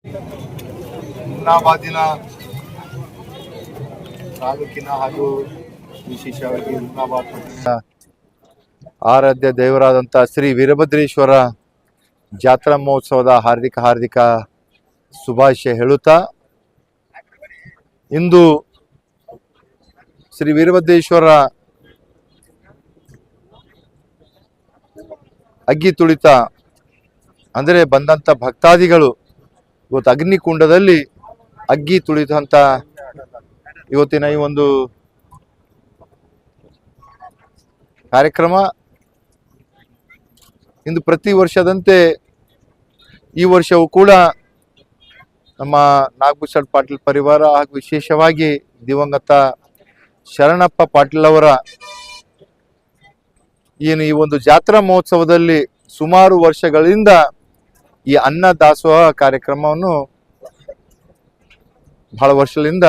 ಹುಮ್ನಾಬಾದಿನ ತಾಲೂಕಿನ ಹಾಗೂ ವಿಶೇಷವಾಗಿ ಹುಮ್ನಾಬಾದ್ ಆರಾಧ್ಯ ದೇವರಾದಂಥ ಶ್ರೀ ವೀರಭದ್ರೇಶ್ವರ ಜಾತ್ರಾ ಮಹೋತ್ಸವದ ಹಾರ್ದಿಕ ಶುಭಾಶಯ ಹೇಳುತ್ತಾ, ಇಂದು ಶ್ರೀ ವೀರಭದ್ರೇಶ್ವರ ಅಗ್ಗಿ ತುಳಿತ ಅಂದರೆ ಬಂದಂಥ ಭಕ್ತಾದಿಗಳು ಇವತ್ತು ಅಗ್ನಿಕುಂಡದಲ್ಲಿ ಅಗ್ಗಿ ತುಳಿತಂತ ಇವತ್ತಿನ ಈ ಒಂದು ಕಾರ್ಯಕ್ರಮ ಇಂದು ಪ್ರತಿ ವರ್ಷದಂತೆ ಈ ವರ್ಷವೂ ಕೂಡ ನಮ್ಮ ನಾಗಭೂಷಣ್ ಪಾಟೀಲ್ ಪರಿವಾರ ಹಾಗೂ ವಿಶೇಷವಾಗಿ ದಿವಂಗತ ಶರಣಪ್ಪ ಪಾಟೀಲ್ ಅವರ ಏನು ಈ ಒಂದು ಜಾತ್ರಾ ಮಹೋತ್ಸವದಲ್ಲಿ ಸುಮಾರು ವರ್ಷಗಳಿಂದ ಈ ಅನ್ನ ದಾಸೋಹ ಕಾರ್ಯಕ್ರಮವನ್ನು ಬಹಳ ವರ್ಷಗಳಿಂದ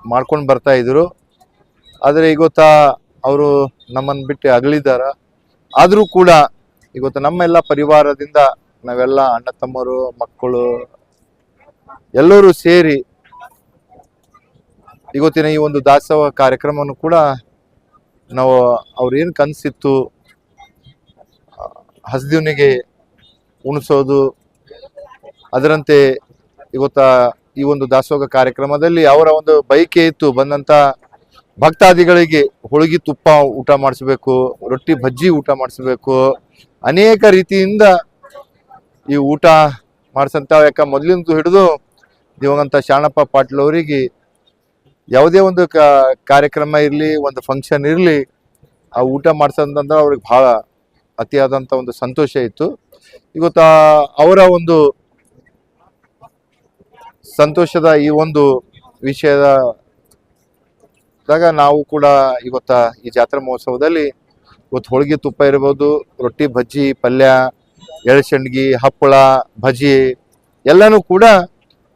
ಮಾಡ್ಕೊಂಡು ಬರ್ತಾ ಇದ್ರು. ಆದರೆ ಇವತ್ತ ಅವರು ನಮ್ಮನ್ನು ಬಿಟ್ಟು ಅಗಲಿದಾರ. ಆದರೂ ಕೂಡ ಇವತ್ತು ನಮ್ಮೆಲ್ಲ ಪರಿವಾರದಿಂದ ನಾವೆಲ್ಲ ಅಣ್ಣ ತಮ್ಮರು ಮಕ್ಕಳು ಎಲ್ಲರೂ ಸೇರಿ ಇವತ್ತಿನ ಈ ಒಂದು ದಾಸೋಹ ಕಾರ್ಯಕ್ರಮವನ್ನು ಕೂಡ ನಾವು ಅವ್ರೇನು ಕನಸಿತ್ತು ಹಸ್ದಿವನಿಗೆ ಉಣಿಸೋದು, ಅದರಂತೆ ಇವತ್ತ ಈ ಒಂದು ದಾಸೋಹ ಕಾರ್ಯಕ್ರಮದಲ್ಲಿ ಅವರ ಒಂದು ಬಯಕೆ ಇತ್ತು. ಬಂದಂಥ ಭಕ್ತಾದಿಗಳಿಗೆ ಹೋಳಿಗೆ ತುಪ್ಪ ಊಟ ಮಾಡಿಸ್ಬೇಕು, ರೊಟ್ಟಿ ಬಜ್ಜಿ ಊಟ ಮಾಡಿಸ್ಬೇಕು, ಅನೇಕ ರೀತಿಯಿಂದ ಈ ಊಟ ಮಾಡಿಸಂತ. ಯಾಕೆ ಮೊದಲಿಂದ ಹಿಡಿದು ದಿವಂಗತ ಶರಣಪ್ಪ ಪಾಟೀಲ್ ಅವರಿಗೆ ಯಾವುದೇ ಒಂದು ಕಾರ್ಯಕ್ರಮ ಇರಲಿ, ಒಂದು ಫಂಕ್ಷನ್ ಇರಲಿ, ಆ ಊಟ ಮಾಡಿಸಂತಂದ್ರೆ ಅವ್ರಿಗೆ ಭಾಳ ಅತಿಯಾದಂಥ ಒಂದು ಸಂತೋಷ ಇತ್ತು. ಇವತ್ತು ಅವರ ಒಂದು ಸಂತೋಷದ ಈ ಒಂದು ವಿಷಯದಾಗ ನಾವು ಕೂಡ ಇವತ್ತ ಈ ಜಾತ್ರಾ ಮಹೋತ್ಸವದಲ್ಲಿ ಇವತ್ತು ಹೋಳಿಗೆ ತುಪ್ಪ ಇರ್ಬೋದು, ರೊಟ್ಟಿ ಬಜ್ಜಿ ಪಲ್ಯ, ಎಳಸಂಡ್ಗಿ, ಹಪ್ಪಳ, ಭಜಿ ಎಲ್ಲನೂ ಕೂಡ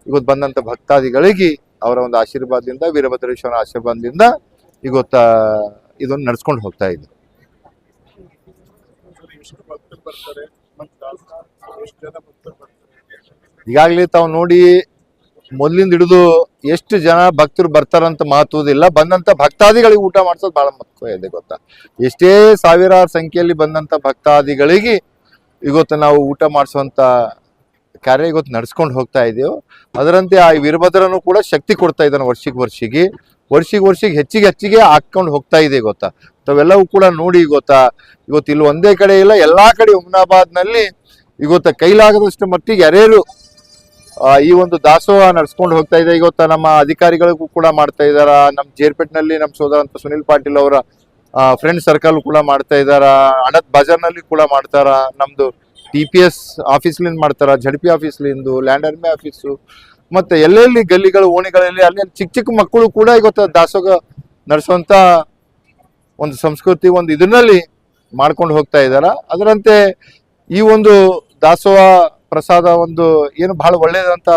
ಇವತ್ತು ಬಂದಂಥ ಭಕ್ತಾದಿಗಳಿಗೆ ಅವರ ಒಂದು ಆಶೀರ್ವಾದದಿಂದ, ವೀರಭದ್ರೇಶ್ವರ ಆಶೀರ್ವಾದದಿಂದ ಇವತ್ತ ಇದನ್ನು ನಡ್ಸ್ಕೊಂಡು ಹೋಗ್ತಾ ಇದ್ವಿ. ಈಗಾಗಲೇ ತಾವು ನೋಡಿ ಮೊದಲಿಂದ ಹಿಡಿದು ಎಷ್ಟು ಜನ ಭಕ್ತರು ಬರ್ತಾರಂತ ಮಹತ್ವದಿಲ್ಲ, ಬಂದಂತ ಭಕ್ತಾದಿಗಳಿಗೆ ಊಟ ಮಾಡಿಸೋದು ಬಹಳ ಮಹತ್ವ ಇದೆ ಗೊತ್ತಾ. ಎಷ್ಟೇ ಸಾವಿರಾರು ಸಂಖ್ಯೆಯಲ್ಲಿ ಬಂದಂತ ಭಕ್ತಾದಿಗಳಿಗೆ ಇವತ್ತು ನಾವು ಊಟ ಮಾಡಿಸುವಂತ ಕಾರ್ಯ ಇವತ್ತು ನಡ್ಸ್ಕೊಂಡು ಹೋಗ್ತಾ ಇದ್ದೇವೆ. ಅದರಂತೆ ಆ ವೀರಭದ್ರನು ಕೂಡ ಶಕ್ತಿ ಕೊಡ್ತಾ ಇದ್ದಾನೆ ವರ್ಷಿಗೆ ಹೆಚ್ಚಿಗೆ ಹಾಕೊಂಡು ಹೋಗ್ತಾ ಇದೆ ಗೊತ್ತಾ. ತಾವೆಲ್ಲವೂ ಕೂಡ ನೋಡಿ ಗೊತ್ತಾ, ಇವತ್ತು ಇಲ್ಲಿ ಒಂದೇ ಕಡೆ ಇಲ್ಲ, ಎಲ್ಲಾ ಕಡೆ ಹುಮ್ನಾಬಾದ್ನಲ್ಲಿ ಇವತ್ತು ಕೈಲಾಗದಷ್ಟು ಮಟ್ಟಿಗೆ ಯಾರ್ಯಾರು ಈ ಒಂದು ದಾಸೋಹ ನಡ್ಸ್ಕೊಂಡು ಹೋಗ್ತಾ ಇದೆ. ಇವತ್ತು ನಮ್ಮ ಅಧಿಕಾರಿಗಳಿಗೂ ಕೂಡ ಮಾಡ್ತಾ ಇದಾರ. ನಮ್ಮ ಜೇರ್ಪೇಟ್ನಲ್ಲಿ ನಮ್ಮ ಸೋದರಂತ ಸುನಿಲ್ ಪಾಟೀಲ್ ಅವರ ಫ್ರೆಂಡ್ ಸರ್ಕಲ್ ಕೂಡ ಮಾಡ್ತಾ ಇದಾರ. ಅಣತ್ ಬಜಾರ್ನಲ್ಲಿ ಕೂಡ ಮಾಡ್ತಾರ. ನಮ್ದು TPS ಆಫೀಸ್ಲಿಂದ ಮಾಡ್ತಾರ, ZP ಆಫೀಸ್ಲಿಂದು, ಲ್ಯಾಂಡ್ ಆರ್ಮಿ ಆಫೀಸು, ಮತ್ತೆ ಎಲ್ಲೆಲ್ಲಿ ಗಲ್ಲಿಗಳು ಓಣಿಗಳಲ್ಲಿ ಅಲ್ಲಿ ಚಿಕ್ಕ ಮಕ್ಕಳು ಕೂಡ ಇವತ್ತು ದಾಸೋಹ ನಡೆಸುವಂತ ಒಂದು ಸಂಸ್ಕೃತಿ ಒಂದು ಇದನ್ನಲ್ಲಿ ಮಾಡ್ಕೊಂಡು ಹೋಗ್ತಾ ಇದಾರ. ಅದರಂತೆ ಈ ಒಂದು ದಾಸೋಹ ಪ್ರಸಾದ ಒಂದು ಏನು ಬಹಳ ಒಳ್ಳೇದಂತ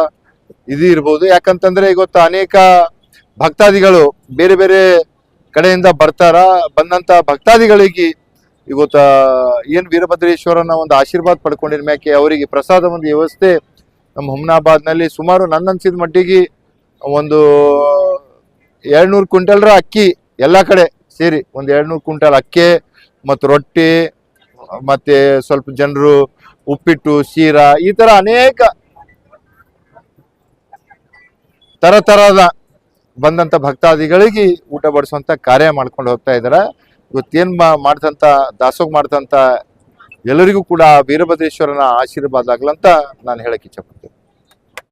ಇದು ಇರ್ಬೋದು. ಯಾಕಂತಂದ್ರೆ ಇವತ್ತು ಅನೇಕ ಭಕ್ತಾದಿಗಳು ಬೇರೆ ಬೇರೆ ಕಡೆಯಿಂದ ಬರ್ತಾರ. ಬಂದಂತ ಭಕ್ತಾದಿಗಳಿಗೆ ಇವತ್ತ ಏನು ವೀರಭದ್ರೇಶ್ವರನ ಒಂದು ಆಶೀರ್ವಾದ ಪಡ್ಕೊಂಡಿರ ಮ್ಯಾಕೆ ಅವರಿಗೆ ಪ್ರಸಾದ ಒಂದು ವ್ಯವಸ್ಥೆ ನಮ್ಮ ಹುಮ್ನಾಬಾದ್ನಲ್ಲಿ ಸುಮಾರು ನನ್ನ ಅನ್ಸಿದ ಮಟ್ಟಿಗೆ ಒಂದು 200 ಕ್ವಿಂಟಲ್ರ ಅಕ್ಕಿ ಎಲ್ಲ ಕಡೆ ಸೇರಿ ಒಂದು 200 ಕ್ವಿಂಟಲ್ ಅಕ್ಕಿ ಮತ್ತು ರೊಟ್ಟಿ, ಮತ್ತೆ ಸ್ವಲ್ಪ ಜನರು ಉಪ್ಪಿಟ್ಟು, ಶೀರಾ, ಈ ತರ ಅನೇಕ ತರದ ಬಂದಂತ ಭಕ್ತಾದಿಗಳಿಗೆ ಊಟ ಬಡಿಸುವಂತ ಕಾರ್ಯ ಮಾಡ್ಕೊಂಡು ಹೋಗ್ತಾ ಇದಾರೆ. ಇವತ್ತೇನ್ ಮಾಡ್ತಂತ ದಾಸೋಹ ಮಾಡ್ತಂತ ಎಲ್ಲರಿಗೂ ಕೂಡ ವೀರಭದ್ರೇಶ್ವರನ ಆಶೀರ್ವಾದ ಆಗ್ಲಂತ ನಾನು ಹೇಳಕ್ ಇಚ್ಛಪಡ್ತೀನಿ.